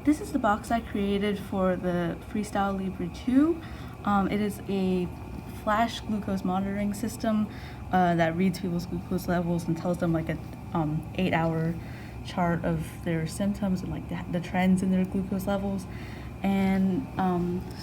This is the box I created for the Freestyle Libre 2. It is a flash glucose monitoring system that reads people's glucose levels and tells them like a 8-hour chart of their symptoms and like the trends in their glucose levels. And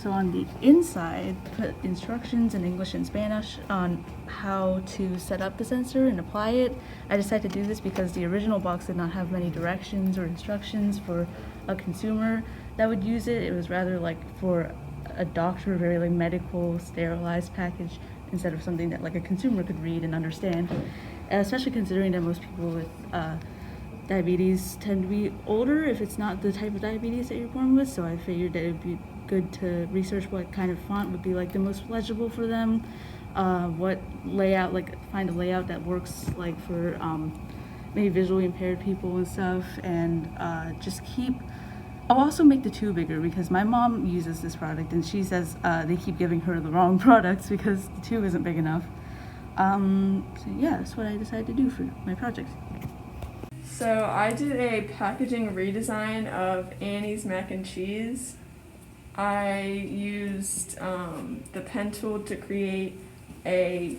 so on the inside, put instructions in English and Spanish on how to set up the sensor and apply it. I decided to do this because the original box did not have many directions or instructions for a consumer that would use it. It was rather like for a doctor, very like medical, sterilized package instead of something that like a consumer could read and understand. Especially considering that most people with diabetes tend to be older if it's not the type of diabetes that you're born with, so I figured that it would be good to research what kind of font would be like the most legible for them, what layout, like find a layout that works like for maybe visually impaired people and stuff, and I'll also make the tube bigger because my mom uses this product and she says they keep giving her the wrong products because the tube isn't big enough. So yeah, that's what I decided to do for my project. So I did a packaging redesign of Annie's mac and cheese. I used the pen tool to create a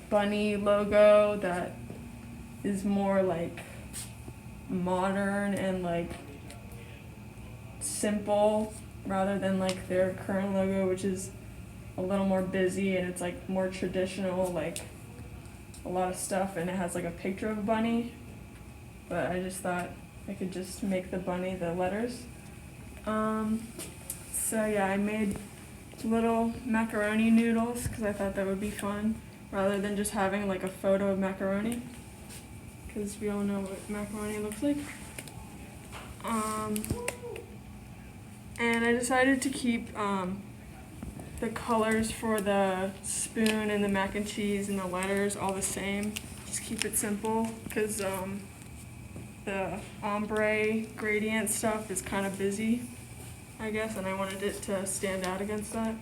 bunny logo that is more like modern and like simple rather than like their current logo, which is a little more busy and it's like more traditional, like a lot of stuff, and it has like a picture of a bunny. But I just thought I could just make the bunny the letters. So yeah, I made little macaroni noodles because I thought that would be fun rather than just having like a photo of macaroni, because we all know what macaroni looks like. And I decided to keep the colors for the spoon and the mac and cheese and the letters all the same. Just keep it simple because the ombre gradient stuff is kind of busy, I guess, and I wanted it to stand out against that.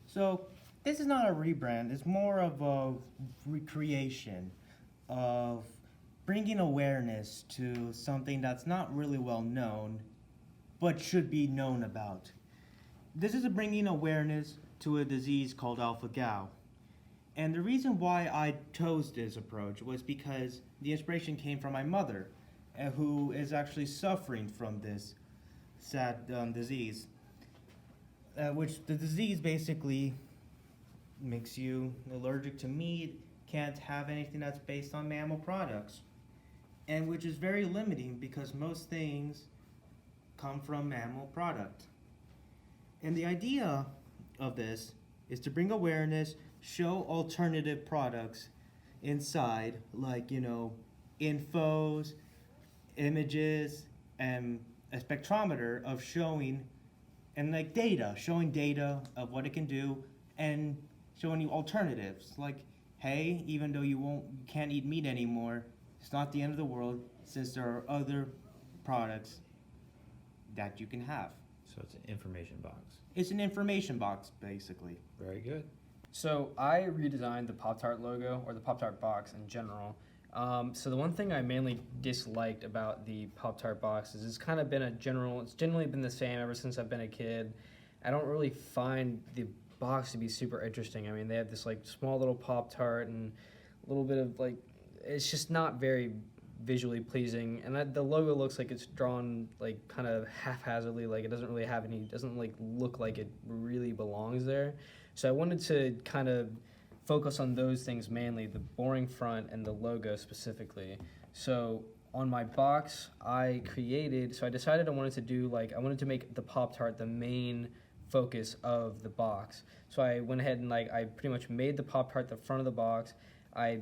So this is not a rebrand, it's more of a recreation of bringing awareness to something that's not really well known, but should be known about. This is a bringing awareness to a disease called alpha-gal. And the reason why I chose this approach was because the inspiration came from my mother, who is actually suffering from this sad disease. Which the disease basically makes you allergic to meat, can't have anything that's based on mammal products. And which is very limiting because most things come from mammal product. And the idea of this is to bring awareness, show alternative products inside, like, infos, images, and a spectrometer of showing, and like showing data of what it can do, and showing you alternatives. Like, hey, even though you can't eat meat anymore, it's not the end of the world since there are other products that you can have. So it's an information box. It's an information box, basically. Very good. So I redesigned the Pop-Tart logo, or the Pop-Tart box in general. So the one thing I mainly disliked about the Pop-Tart box is it's generally been the same ever since I've been a kid. I don't really find the box to be super interesting. I mean, they have this like small little Pop-Tart and a little bit of like, it's just not very visually pleasing, and the logo looks like it's drawn like kind of haphazardly, like it doesn't really have any, doesn't like look like it really belongs there. So I wanted to kind of focus on those things mainly, the boring front and the logo specifically. So on my box, I decided I wanted to make the Pop-Tart the main focus of the box. So I went ahead and I pretty much made the Pop-Tart the front of the box. I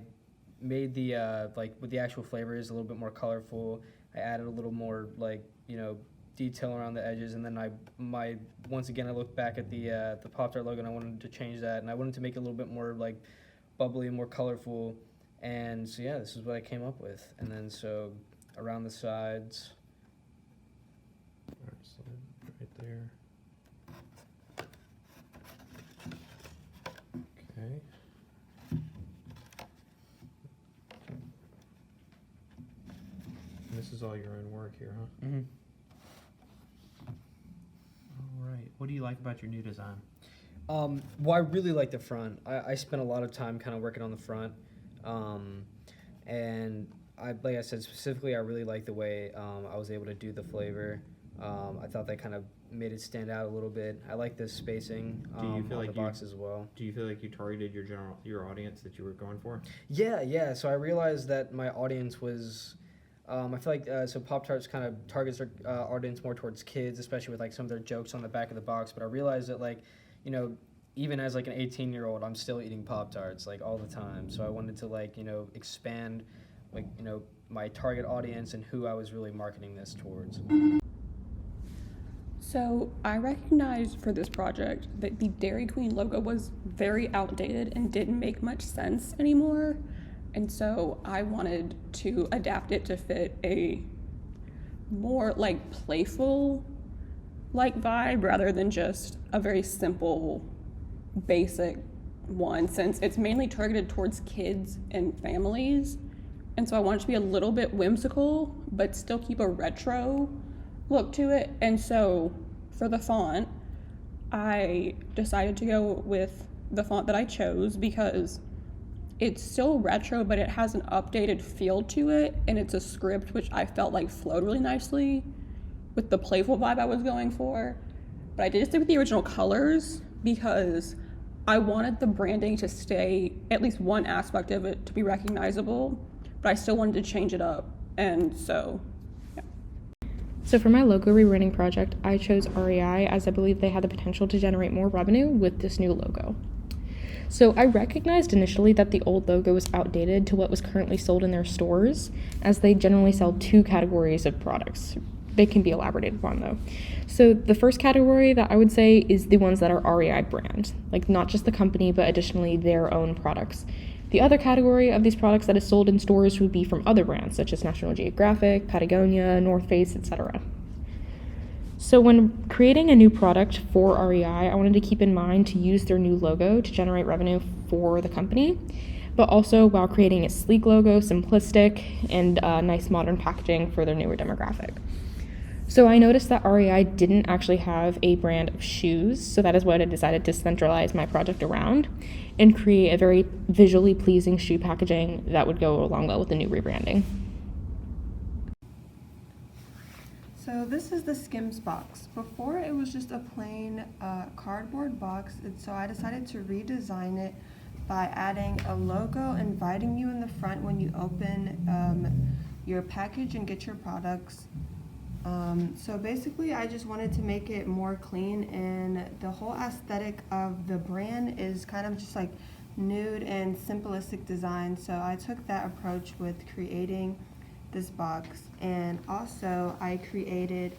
made the what the actual flavor is a little bit more colorful. I added a little more detail around the edges, and then once again I looked back at the Pop-Tart logo and I wanted to change that, and I wanted to make it a little bit more like bubbly and more colorful. And so yeah, this is what I came up with. And then so around the sides. All right, so right there. Okay. And this is all your own work here, huh? Mm-hmm. What do you like about your new design? Well, I really like the front. I spent a lot of time kind of working on the front, and like I said, specifically, I really like the way I was able to do the flavor. I thought that kind of made it stand out a little bit. I like the spacing on the box as well. Do you feel like you targeted your audience that you were going for? Yeah. So I realized that my audience was. I feel like so Pop-Tarts kind of targets their audience more towards kids, especially with like some of their jokes on the back of the box. But I realized that like, you know, even as like an 18-year-old, I'm still eating Pop-Tarts like all the time. So I wanted to like, you know, expand like, you know, my target audience and who I was really marketing this towards. So I recognized for this project that the Dairy Queen logo was very outdated and didn't make much sense anymore. And so I wanted to adapt it to fit a more like playful like vibe rather than just a very simple basic one, since it's mainly targeted towards kids and families. And so I wanted to be a little bit whimsical but still keep a retro look to it. And so for the font, I decided to go with the font that I chose because it's still retro, but it has an updated feel to it, and it's a script which I felt like flowed really nicely with the playful vibe I was going for. But I did stick with the original colors because I wanted the branding to stay, at least one aspect of it, to be recognizable, but I still wanted to change it up. And so, yeah. So for my logo rebranding project, I chose REI as I believe they had the potential to generate more revenue with this new logo. So I recognized initially that the old logo was outdated to what was currently sold in their stores, as they generally sell two categories of products. They can be elaborated upon though. So the first category that I would say is the ones that are REI brand, like not just the company, but additionally their own products. The other category of these products that is sold in stores would be from other brands, such as National Geographic, Patagonia, North Face, etc. So when creating a new product for REI, I wanted to keep in mind to use their new logo to generate revenue for the company, but also while creating a sleek logo, simplistic, and nice modern packaging for their newer demographic. So I noticed that REI didn't actually have a brand of shoes, so that is what I decided to centralize my project around and create a very visually pleasing shoe packaging that would go along well with the new rebranding. So this is the Skims box. Before it was just a plain cardboard box, and so I decided to redesign it by adding a logo inviting you in the front when you open your package and get your products. So basically I just wanted to make it more clean, and the whole aesthetic of the brand is kind of just like nude and simplistic design. So I took that approach with creating this box, and also I created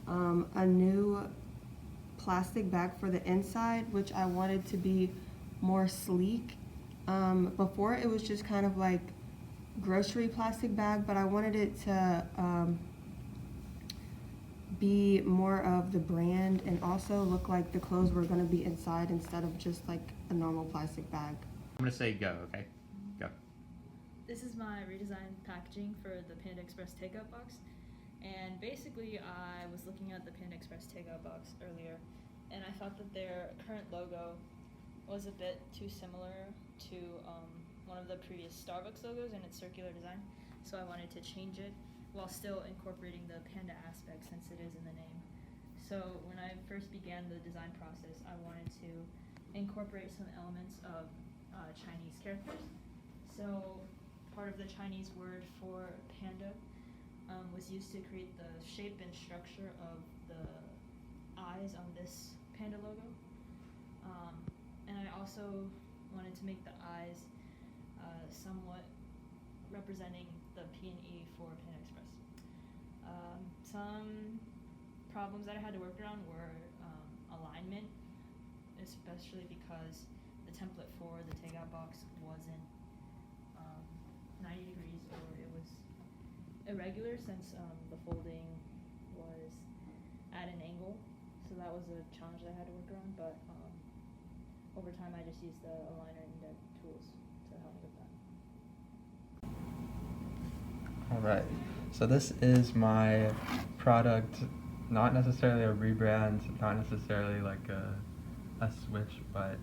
a new plastic bag for the inside, which I wanted to be more sleek. Before it was just kind of like grocery plastic bag, but I wanted it to be more of the brand and also look like the clothes were going to be inside instead of just like a normal plastic bag. I'm gonna say go, okay? Go. This is my redesigned packaging for the Panda Express takeout box. And basically I was looking at the Panda Express takeout box earlier, and I thought that their current logo was a bit too similar to one of the previous Starbucks logos in its circular design. So I wanted to change it while still incorporating the panda aspect since it is in the name. So when I first began the design process, I wanted to incorporate some elements of Chinese characters. So part of the Chinese word for panda was used to create the shape and structure of the eyes on this panda logo. And I also wanted to make the eyes somewhat representing the P&E for Panda Express. Some problems that I had to work around were alignment, especially because the template for the takeout box wasn't 90 degrees, or it was irregular since the folding was at an angle. So that was a challenge that I had to work around, but over time I just used the aligner and indent tools to help with that. All right, so this is my product not necessarily a rebrand, not necessarily like a switch, but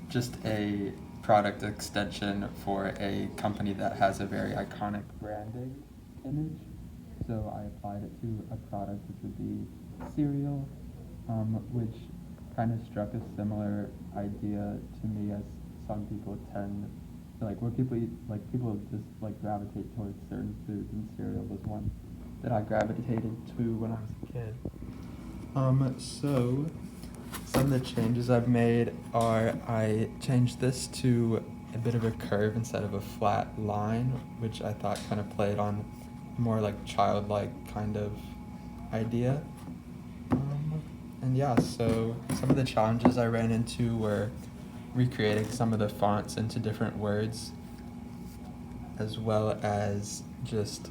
just a product extension for a company that has a very iconic branding image. So I applied it to a product which would be cereal, which kind of struck a similar idea to me as some people tend to like, where people eat, like people just like gravitate towards certain foods, and cereal was one that I gravitated to when I was a kid. So some of the changes I've made are I changed this to a bit of a curve instead of a flat line, which I thought kind of played on more like childlike kind of idea. And yeah, so some of the challenges I ran into were recreating some of the fonts into different words, as well as just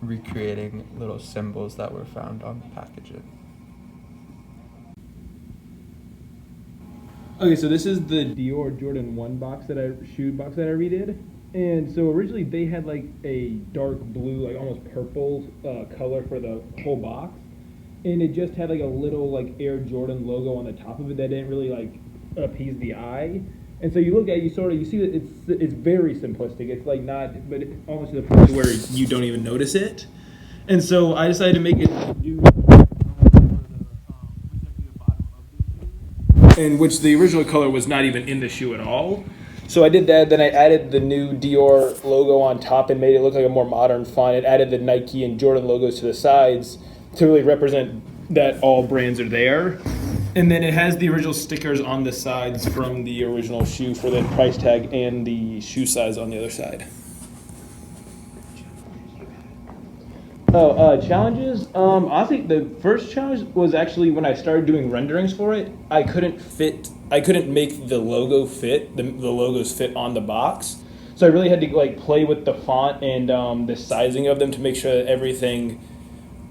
recreating little symbols that were found on the packaging. Okay, so this is the Dior Jordan 1 shoe box that I redid. And so originally they had like a dark blue, like almost purple color for the whole box. And it just had like a little like Air Jordan logo on the top of it that didn't really like appease the eye. And so you look at it, you see that it's very simplistic. It's like not, but almost to the point where you don't even notice it. And so I decided to make it in which the original color was not even in the shoe at all. So I did that, then I added the new Dior logo on top and made it look like a more modern font. It added the Nike and Jordan logos to the sides to really represent that all brands are there. And then it has the original stickers on the sides from the original shoe for the price tag and the shoe size on the other side. Challenges? Honestly, the first challenge was actually when I started doing renderings for it. I couldn't make the logo fit, the logos fit on the box. So I really had to like play with the font and the sizing of them to make sure that everything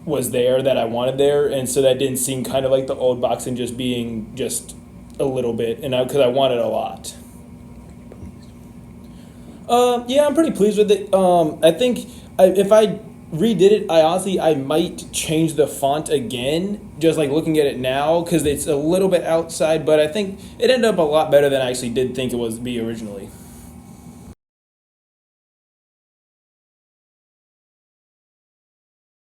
was there that I wanted there. And so that didn't seem kind of like the old box and just being just a little bit, and because I wanted a lot. Yeah, I'm pretty pleased with it. I think if I redid it, I might change the font again, just like looking at it now, because it's a little bit outside, but I think it ended up a lot better than I actually did think it was be originally.